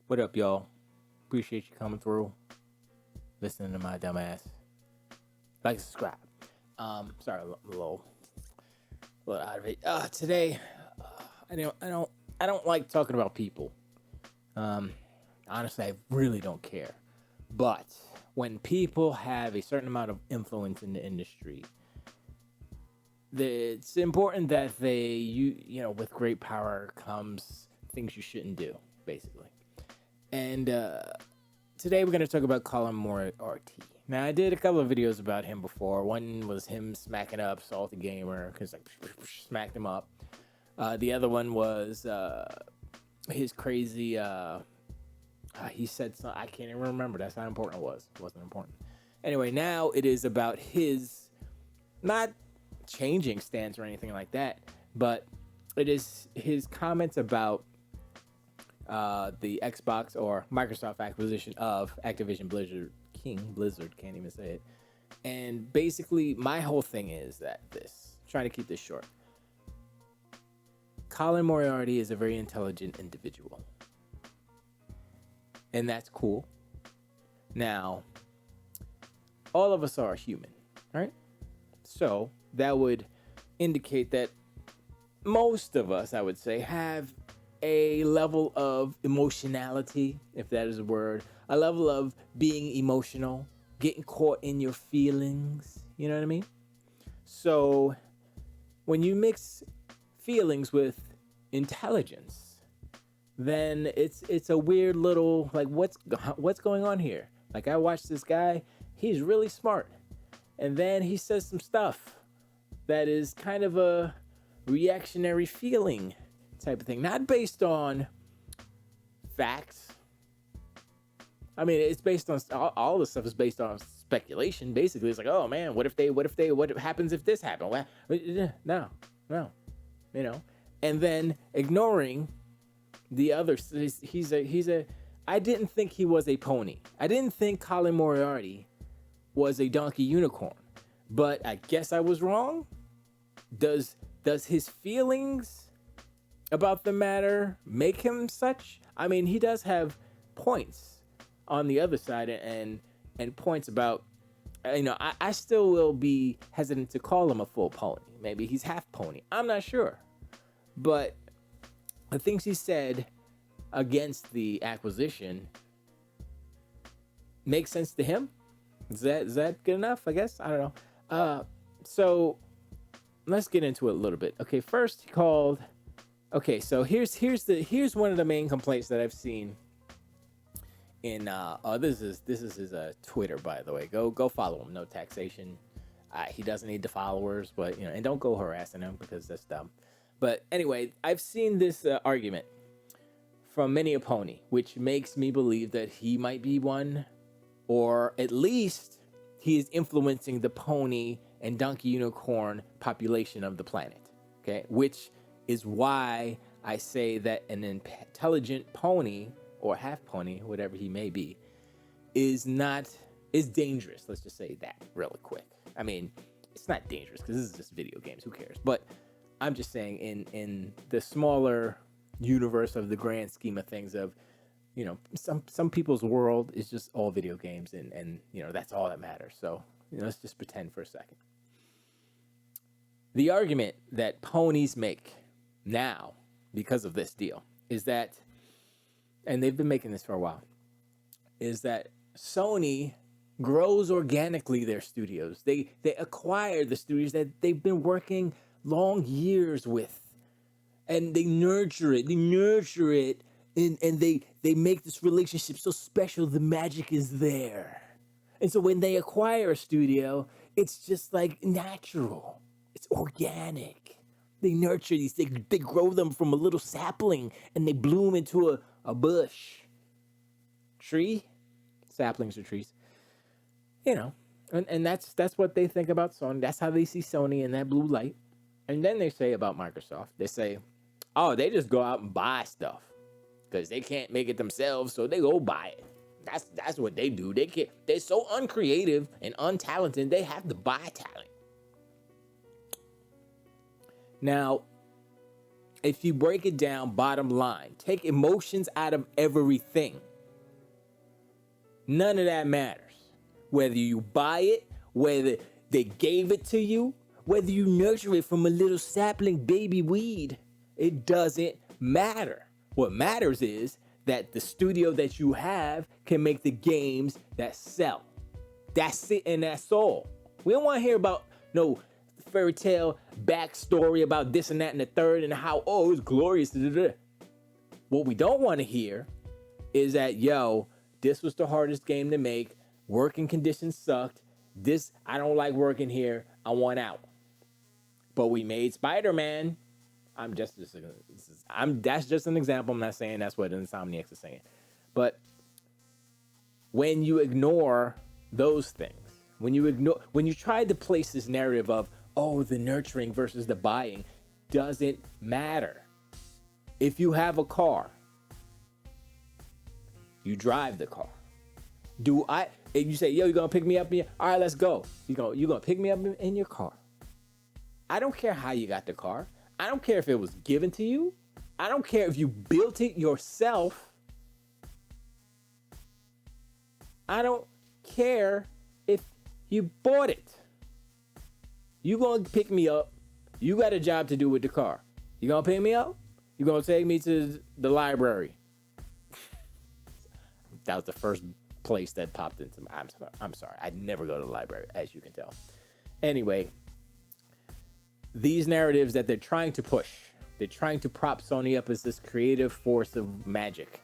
What up, y'all? Appreciate you coming through, listening to my dumb ass. Like, subscribe. Sorry, I'm a little out of it. Today, I don't like talking about people. Honestly, I really don't care. But when people have a certain amount of influence in the industry, it's important that with great power comes things you shouldn't do, basically. And today we're going to talk about Colin Moriarty. Now, I did a couple of videos about him before. One was him smacking up Salty Gamer, because smacked him up. The other one was his crazy. He said something. I can't even remember. That's how important it was. It wasn't important. Anyway, now it is about his not changing stance or anything like that, but it is his comments about the Xbox or Microsoft acquisition of Activision Blizzard, can't even say it. And basically, my whole thing is that trying to keep this short. Colin Moriarty is a very intelligent individual. And that's cool. Now, all of us are human, right? So that would indicate that most of us, I would say, have a level of emotionality, if that is a word, a level of being emotional, getting caught in your feelings, you know what I mean? So when you mix feelings with intelligence, then it's a weird little, like, what's going on here? Like, I watched this guy, he's really smart, and then he says some stuff that is kind of a reactionary feeling type of thing, not based on facts. I mean, it's based on all this stuff is based on speculation. Basically, it's like, oh man, what happens if this happened? No, you know, and then ignoring the others. I didn't think he was a pony. I didn't think Colin Moriarty was a donkey unicorn, but I guess I was wrong. Does his feelings about the matter make him such? I mean, he does have points on the other side, and points about, I still will be hesitant to call him a full pony. Maybe he's half pony. I'm not sure. But the things he said against the acquisition make sense to him. Is that good enough? I guess. I don't know. So let's get into it a little bit. Okay, first he called. Okay, so here's one of the main complaints that I've seen in this is his Twitter, by the way. Go follow him. No taxation. He doesn't need the followers, but and don't go harassing him because that's dumb. But anyway, I've seen this argument from many a pony, which makes me believe that he might be one, or at least he is influencing the pony and donkey unicorn population of the planet. Okay, which is why I say that an intelligent pony or half pony, whatever he may be, is dangerous. Let's just say that really quick. I mean, it's not dangerous because this is just video games. Who cares? But I'm just saying in the smaller universe of the grand scheme of things of, some people's world is just all video games and that's all that matters. So, let's just pretend for a second. The argument that ponies make now because of this deal is that, and they've been making this for a while, is that Sony grows organically their studios. They acquire the studios that they've been working long years with, and they nurture it, and they make this relationship so special. The magic is there. And so when they acquire a studio, it's just like natural. It's organic. They nurture these things. They grow them from a little sapling and they bloom into a bush. Tree? Saplings are trees. And that's what they think about Sony. That's how they see Sony in that blue light. And then they say about Microsoft, they say, oh, they just go out and buy stuff because they can't make it themselves, so they go buy it. That's what they do. They're so uncreative and untalented, they have to buy talent. Now, if you break it down, bottom line, take emotions out of everything. None of that matters. Whether you buy it, whether they gave it to you, whether you nurture it from a little sapling baby weed, it doesn't matter. What matters is that the studio that you have can make the games that sell. That's it, and that's all. We don't want to hear about no fairy tale backstory about this and that and the third and how, oh, it's glorious. What we don't want to hear is that, yo, this was the hardest game to make. Working conditions sucked. I don't like working here. I want out. But we made Spider-Man. That's just an example. I'm not saying that's what Insomniacs is saying. But when you ignore those things, when you try to place this narrative of, oh, the nurturing versus the buying, doesn't matter. If you have a car, you drive the car. And you say, yo, you're gonna pick me up all right, let's go. You're gonna pick me up in your car. I don't care how you got the car. I don't care if it was given to you. I don't care if you built it yourself. I don't care if you bought it. You gonna pick me up. You got a job to do with the car. You gonna pick me up? You gonna take me to the library? That was the first place that popped into my. I'm sorry. I never go to the library, as you can tell. Anyway, these narratives that they're trying to push, they're trying to prop Sony up as this creative force of magic.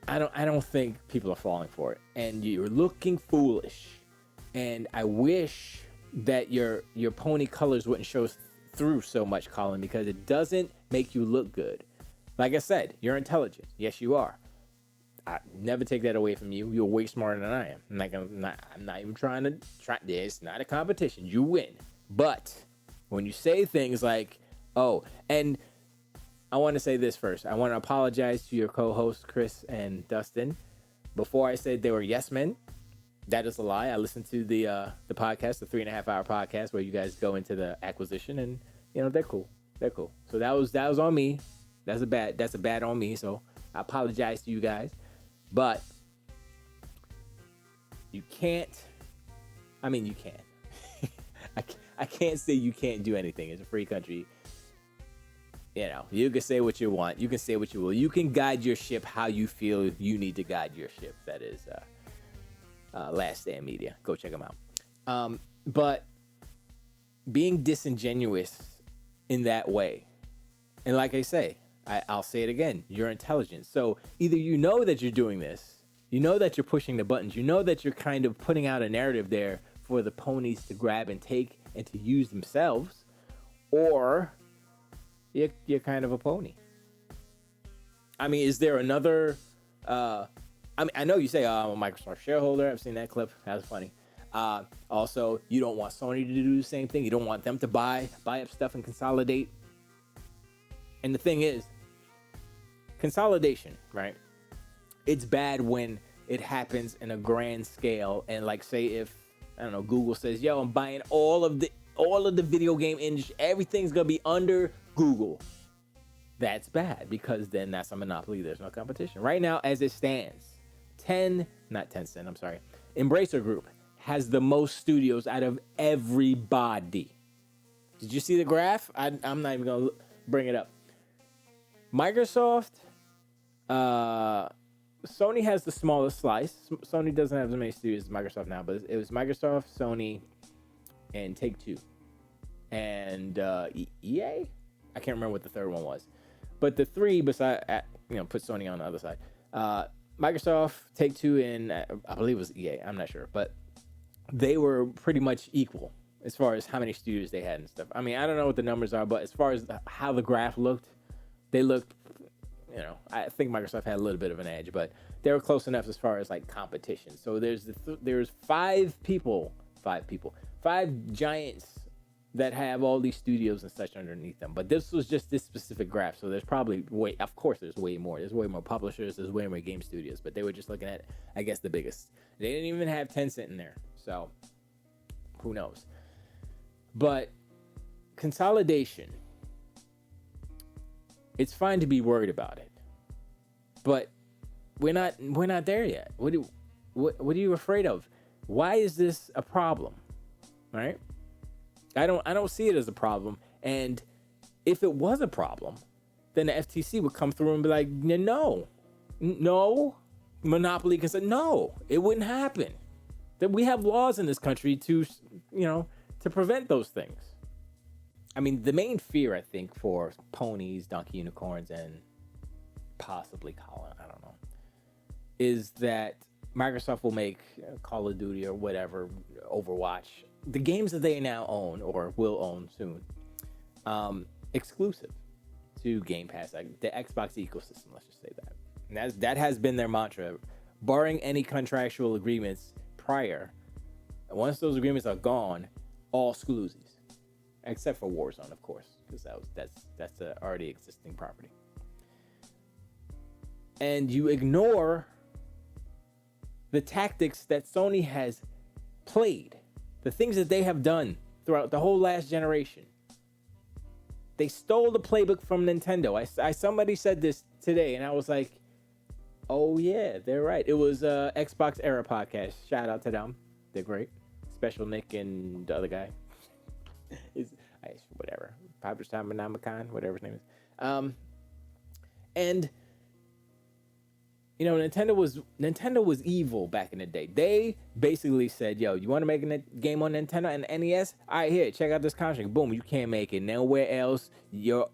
I don't think people are falling for it, and you're looking foolish. And I wish that your pony colors wouldn't show through so much, Colin, because it doesn't make you look good. Like I said, you're intelligent. Yes, you are. I never take that away from you. You're way smarter than I am. I'm not even trying to try. It's not a competition. You win. But when you say things like, oh, and I want to say this first. I want to apologize to your co-hosts, Chris and Dustin. Before I said they were yes men, that is a lie. I listened to the podcast, the 3.5 hour podcast where you guys go into the acquisition, and they're cool. They're cool. So that was on me. That's a bad on me. So I apologize to you guys. But you can't. I mean, you can. I can't say you can't do anything. It's a free country. You can say what you want. You can say what you will. You can guide your ship how you feel you need to guide your ship. That is Last Stand Media. Go check them out. But being disingenuous in that way, and like I say, I'll say it again, you're intelligent. So either you know that you're doing this, you know that you're pushing the buttons, you know that you're kind of putting out a narrative there for the ponies to grab and take and to use themselves, or you're kind of a pony. I mean, is there another... I know you say, I'm a Microsoft shareholder. I've seen that clip. That's funny. Also, you don't want Sony to do the same thing. You don't want them to buy up stuff and consolidate. And the thing is, consolidation, right? It's bad when it happens in a grand scale. And like, say if, I don't know, Google says, yo, I'm buying all of the video game industry. Everything's going to be under Google. That's bad, because then that's a monopoly. There's no competition. Right now, as it stands, Embracer Group has the most studios out of everybody. Did you see the graph? I'm not even going to bring it up. Microsoft, Sony has the smallest slice. Sony doesn't have as many studios as Microsoft now, but it was Microsoft, Sony, and Take-Two. And EA? I can't remember what the third one was. But the three beside, put Sony on the other side. Microsoft, Take-Two, and I believe it was EA. I'm not sure. But they were pretty much equal as far as how many studios they had and stuff. I mean, I don't know what the numbers are, but as far as how the graph looked, they looked, I think Microsoft had a little bit of an edge, but they were close enough as far as like competition. So there's five giants that have all these studios and such underneath them. But this was just this specific graph. So there's probably there's way more. There's way more publishers. There's way more game studios. But they were just looking at, I guess, the biggest. They didn't even have Tencent in there. So who knows? But consolidation It's fine to be worried about it, but we're not there yet. What are you afraid of? Why is this a problem? Right? I don't see it as a problem. And if it was a problem, then the FTC would come through and be like, no, Monopoly can say no, it wouldn't happen. That we have laws in this country to prevent those things. I mean, the main fear, I think, for Ponies, Donkey Unicorns, and possibly Colin, I don't know, is that Microsoft will make Call of Duty or whatever, Overwatch, the games that they now own or will own soon, exclusive to Game Pass, like the Xbox ecosystem, let's just say that. And that has been their mantra, barring any contractual agreements prior. Once those agreements are gone, all exclusives. Except for Warzone, of course, because that's a already existing property. And you ignore the tactics that Sony has played, the things that they have done throughout the whole last generation. They stole the playbook from Nintendo. Somebody said this today, and I was like, oh yeah, they're right. It was Xbox Era Podcast. Shout out to them. They're great. Special Nick and the other guy. Whatever, Namakan, whatever his name is. And Nintendo was evil back in the day. They basically said, yo, you want to make a game on Nintendo and NES? All right, here, check out this contract. Boom, you can't make it nowhere else.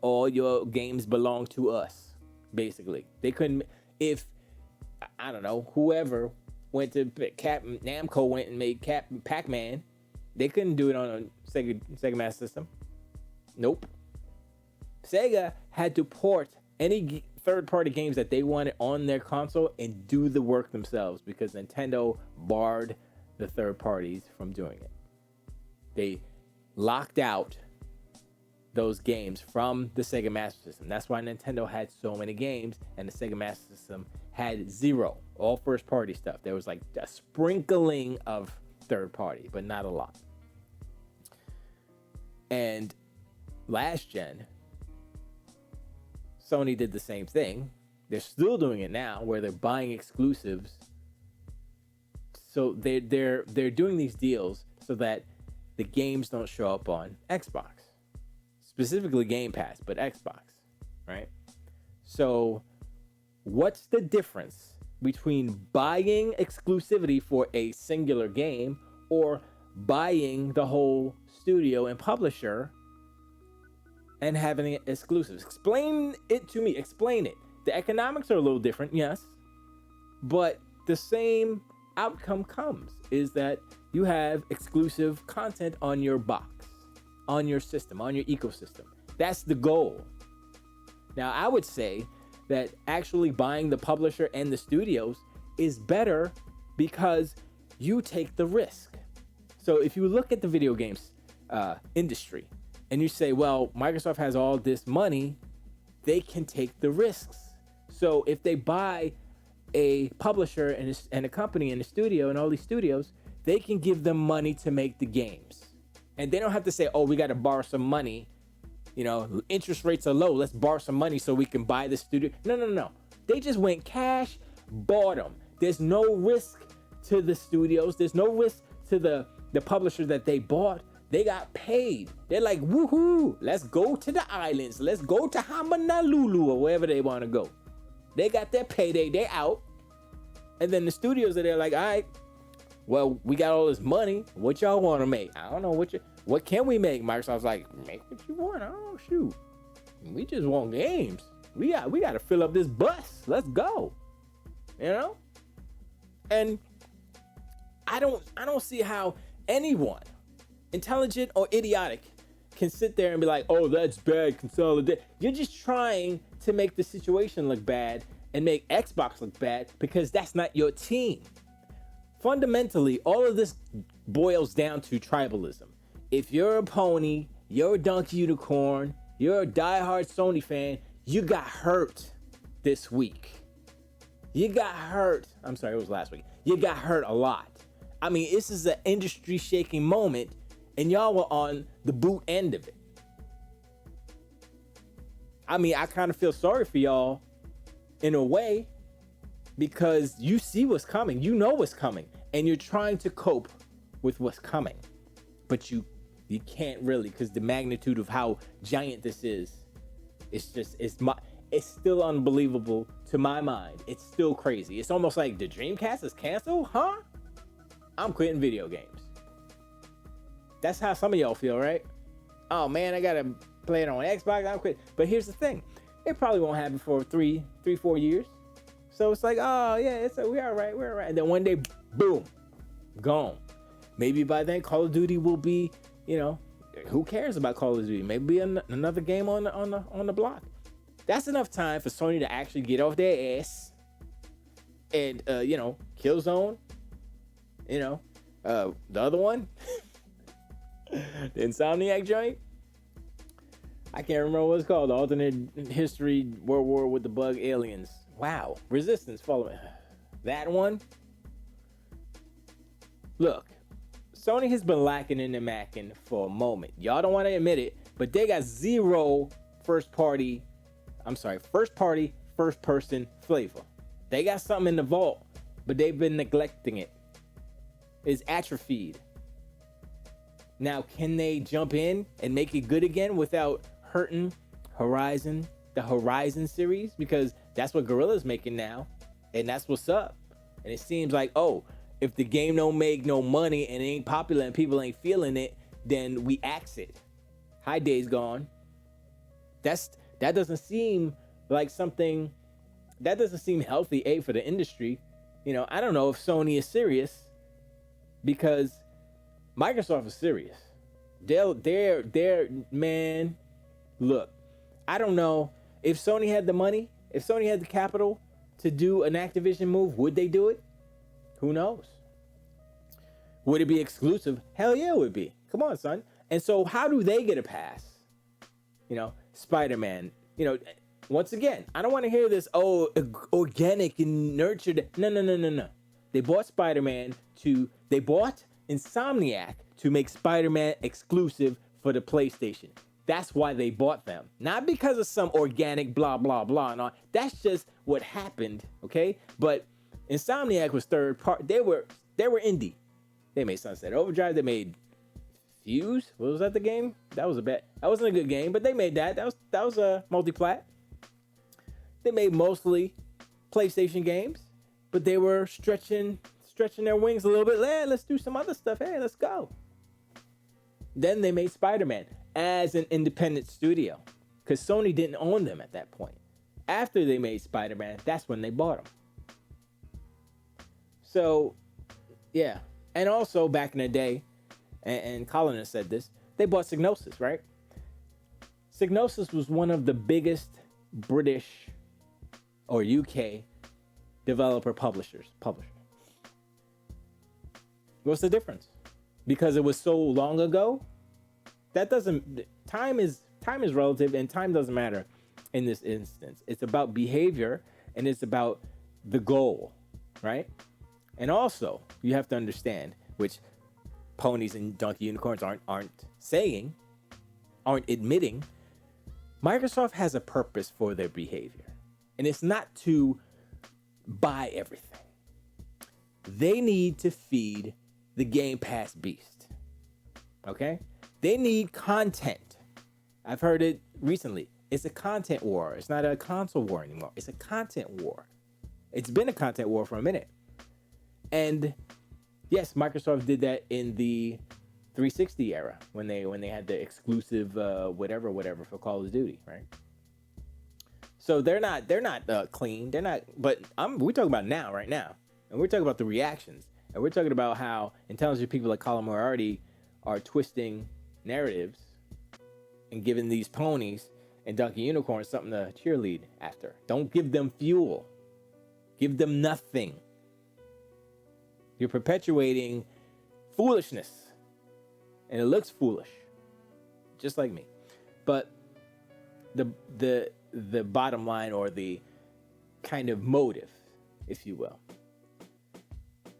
All your games belong to us. Basically, they couldn't. If I don't know, whoever went to Namco went and made Pac-Man, they couldn't do it on a Sega Master System. Nope. Sega had to port any third-party games that they wanted on their console and do the work themselves because Nintendo barred the third parties from doing it. They locked out those games from the Sega Master System. That's why Nintendo had so many games and the Sega Master System had zero, all first-party stuff. There was like a sprinkling of third-party, but not a lot. And last gen, Sony did the same thing. They're still doing it now, where they're buying exclusives. So they're doing these deals so that the games don't show up on Xbox, specifically Game Pass, but Xbox, right? So what's the difference between buying exclusivity for a singular game or buying the whole studio and publisher and having it exclusives? Explain it to me. Explain it. The economics are a little different, yes, but the same outcome comes, is that you have exclusive content on your box, on your system, on your ecosystem. That's the goal. Now, I would say that actually buying the publisher and the studios is better because you take the risk. So if you look at the video games industry and you say, well, Microsoft has all this money, they can take the risks. So if they buy a publisher and a company and a studio and all these studios, they can give them money to make the games. And they don't have to say, oh, we got to borrow some money. You know, interest rates are low. Let's borrow some money so we can buy the studio. No. They just went cash, bought them. There's no risk to the studios. There's no risk to the publisher that they bought. They got paid. They're like, woohoo, let's go to the islands. Let's go to Honolulu or wherever they want to go. They got their payday. They out. And then the studios are there like, all right, well, we got all this money. What y'all want to make? I don't know what can we make? Microsoft's like, make what you want. I don't know, shoot. We just want games. We got to fill up this bus. Let's go. You know? And I don't see how anyone, intelligent or idiotic, can sit there and be like, oh, that's bad, consolidate. You're just trying to make the situation look bad and make Xbox look bad because that's not your team. Fundamentally, all of this boils down to tribalism. If you're a pony, you're a Donkey Unicorn, you're a diehard Sony fan, you got hurt this week. You got hurt. I'm sorry, it was last week. You got hurt a lot. I mean, this is an industry-shaking moment, and y'all were on the boot end of it. I mean, I kind of feel sorry for y'all in a way, because you see what's coming, you know what's coming, and you're trying to cope with what's coming, but you can't really, because the magnitude of how giant this is, it's still unbelievable to my mind. It's still crazy. It's almost like the Dreamcast is canceled, huh? I'm quitting video games. That's how some of y'all feel, right? Oh man, I gotta play it on Xbox. I'm quitting. But here's the thing: it probably won't happen for 4 years. So it's like, oh yeah, we're all right. And then one day, boom, gone. Maybe by then, Call of Duty will be, who cares about Call of Duty? Maybe another game on the block. That's enough time for Sony to actually get off their ass and Killzone. The other one, the Insomniac joint. I can't remember what it's called. The alternate history World War with the bug aliens. Wow. Resistance following that one. Look, Sony has been lacking in the macking for a moment. Y'all don't want to admit it, but they got zero first person flavor. They got something in the vault, but they've been neglecting it. It's atrophied. Now, can they jump in and make it good again without hurting the Horizon series? Because that's what Guerrilla's making now, and that's what's up. And it seems like, if the game don't make no money and it ain't popular and people ain't feeling it, then we axe it. Hi, Days Gone. That doesn't seem like something, that doesn't seem healthy, for the industry. I don't know if Sony is serious, because Microsoft is serious. They're man, look, I don't know if Sony had the money, if Sony had the capital to do an Activision move, would they do it? Who knows? Would it be exclusive? Hell yeah, it would be. Come on, son. And so how do they get a pass? Spider-Man, once again, I don't want to hear this, organic and nurtured. No. They bought they bought Insomniac to make Spider-Man exclusive for the PlayStation. That's why they bought them. Not because of some organic blah, blah, blah and all. That's just what happened, okay? But Insomniac was third part. They were indie. They made Sunset Overdrive. They made Fuse. Was that the game? That wasn't a good game, but they made that. That was a multi-plat. They made mostly PlayStation games, but they were stretching their wings a little bit. Let's do some other stuff. Hey, let's go. Then they made Spider-Man as an independent studio, because Sony didn't own them at that point. After they made Spider-Man, that's when they bought them. So, yeah. And also, back in the day, and Colin has said this, they bought Psygnosis, right? Psygnosis was one of the biggest British or UK publishers. What's the difference? Because it was so long ago? Time is relative, and time doesn't matter in this instance. It's about behavior, and it's about the goal, right? And also, you have to understand, which Ponies and Donkey Unicorns aren't admitting, Microsoft has a purpose for their behavior. And it's not to buy everything. They need to feed the Game Pass beast. Okay? They need content. I've heard it recently. It's a content war. It's not a console war anymore. It's a content war. It's been a content war for a minute. And yes, Microsoft did that in the 360 era when they had the exclusive whatever for Call of Duty, right? So they're not clean. They're not. But we're talking about right now, and we're talking about the reactions, and we're talking about how intelligent people like Colin Moriarty are twisting narratives and giving these Ponies and Donkey Unicorns something to cheerlead after. Don't give them fuel. Give them nothing. You're perpetuating foolishness. And it looks foolish. Just like me. But the bottom line, or the kind of motive, if you will.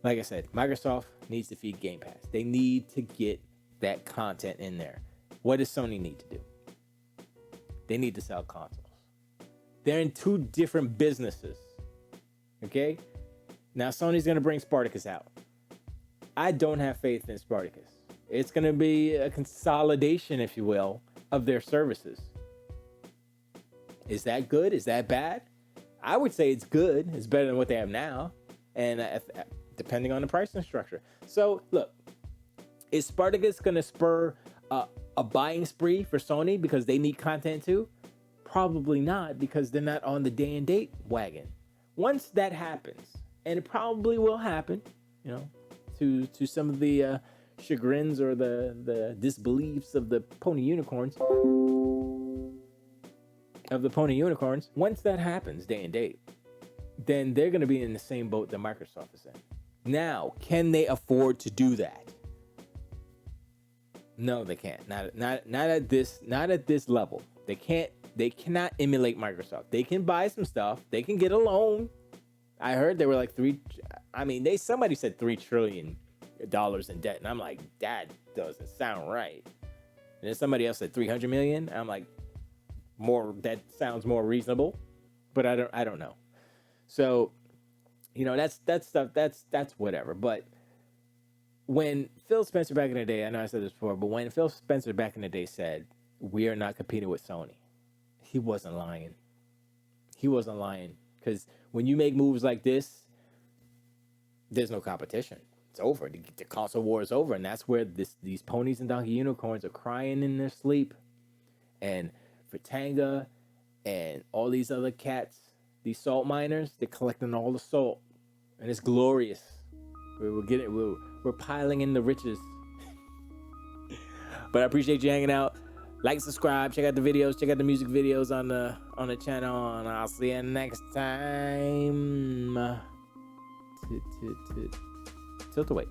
Like I said, Microsoft needs to feed Game Pass. They need to get that content in there. What does Sony need to do? They need to sell consoles. They're in two different businesses. Okay? Now Sony's going to bring Spartacus out. I don't have faith in Spartacus. It's going to be a consolidation, if you will, of their services. Is that good? Is that bad? I would say it's good. It's better than what they have now. And depending on the pricing structure. So, look, is Spartacus going to spur a buying spree for Sony because they need content too? Probably not, because they're not on the day and date wagon. Once that happens, and it probably will happen, you know, to some of the chagrins or the disbeliefs of the pony unicorns. Once that happens, day and date, then they're going to be in the same boat that Microsoft is in. Now, can they afford to do that? No, they can't. Not at this level. They can't. They cannot emulate Microsoft. They can buy some stuff. They can get a loan. I heard they were like somebody said $3 trillion in debt, and I'm like, that doesn't sound right. And then somebody else said 300 million. I'm like, that sounds more reasonable, but I don't know. So, you know, that's stuff. That's whatever. But when Phil Spencer back in the day, I know I said this before, but when Phil Spencer back in the day said, we are not competing with Sony, he wasn't lying. He wasn't lying, because when you make moves like this, there's no competition. It's over. The console war is over, and that's where these ponies and donkey unicorns are crying in their sleep. And Fratanga and all these other cats, these salt miners, they're collecting all the salt, and it's glorious. We're piling in the riches. But I appreciate you hanging out. Like, subscribe, check out the videos, check out the music videos on the channel, and I'll see you next time. Tilt the weight.